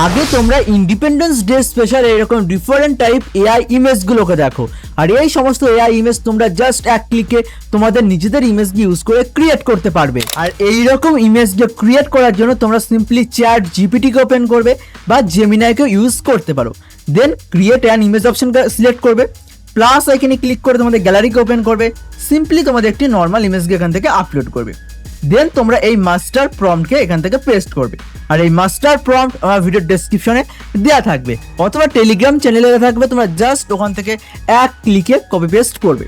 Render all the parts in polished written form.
আগে তোমরা independence day special এরকম ডিফারেন্ট টাইপ এআই ইমেজগুলোকে দেখো, আর এই সমস্ত এআই ইমেজ তোমরা জাস্ট এক ক্লিকে তোমাদের নিজেদের ইমেজকে ইউজ করে ক্রিয়েট করতে পারবে। আর এই রকম ইমেজকে ক্রিয়েট করার জন্য তোমরা সিম্পলি চ্যাট জিপিটিকে ওপেন করবে বা জেমিনাইকে ইউজ করতে পারো। দেন ক্রিয়েট অ্যান ইমেজ অপশনকে সিলেক্ট করবে, প্লাস এখানে ক্লিক করে তোমাদের গ্যালারিকে ওপেন করবে। সিম্পলি তোমাদের একটি নর্মাল ইমেজকে এখান থেকে আপলোড করবে। দেন তোমরা এই মাস্টার প্রম্পটকে এখান থেকে পেস্ট করবে, আর এই মাস্টার প্রম্পট আমার ভিডিওর ডেসক্রিপশনে দেওয়া থাকবে অথবা টেলিগ্রাম চ্যানেলে দেওয়া থাকবে। তোমরা জাস্ট ওখান থেকে এক ক্লিকে কপি পেস্ট করবে।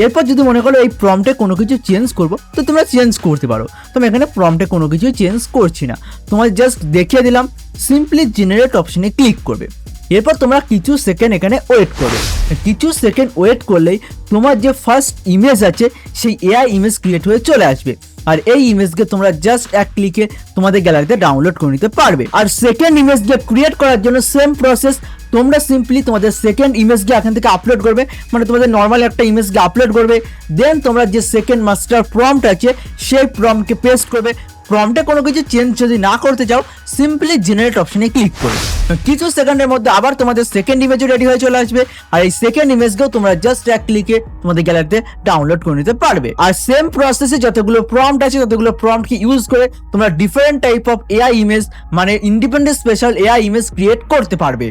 এরপর যদি মনে করো এই প্রম্পটে কোনো কিছু চেঞ্জ করবো, তো তোমরা চেঞ্জ করতে পারো। তোমরা এখানে প্রম্পটে কোনো কিছু চেঞ্জ করছি না, তোমার জাস্ট দেখিয়ে দিলাম। সিম্পলি জেনারেট অপশনে ক্লিক করবে। এরপর তোমরা কিছু সেকেন্ড এখানে ওয়েট করবে। কিছু সেকেন্ড ওয়েট করলেই তোমার যে ফার্স্ট ইমেজ আছে সেই এআই ইমেজ ক্রিয়েট হয়ে চলে আসবে, আর এই ইমেজকে তোমরা জাস্ট এক ক্লিকে তোমাদের গ্যালারিতে ডাউনলোড করে নিতে পারবে। আর সেকেন্ড ইমেজকে ক্রিয়েট করার জন্য সেম প্রসেস, তোমরা সিম্পলি তোমাদের সেকেন্ড ইমেজকে এখান থেকে আপলোড করবে, মানে তোমাদের নর্মাল একটা ইমেজকে আপলোড করবে। দেন তোমরা যে সেকেন্ড মাস্টার প্রম্পট আছে সেই প্রম্পটকে পেস্ট করবে। প্রম্পটে কোনো কিছু চেঞ্জ যদি না করতে চাও, সিম্পলি জেনারেট অপশনে ক্লিক করবে। কিছু সেকেন্ডের মধ্যে আবার তোমাদের সেকেন্ড ইমেজও রেডি হয়ে চলে আসবে, আর এই সেকেন্ড ইমেজকেও তোমরা জাস্ট এক ক্লিকে তোমাদের গ্যালারিতে ডাউনলোড করে নিতে পারবে। আর সেম প্রসেসে যতগুলো প্রম্পট আছে ততগুলো প্রম্পটকে ইউজ করে তোমরা different type of AI image, মানে independent special AI image create করতে পারবে।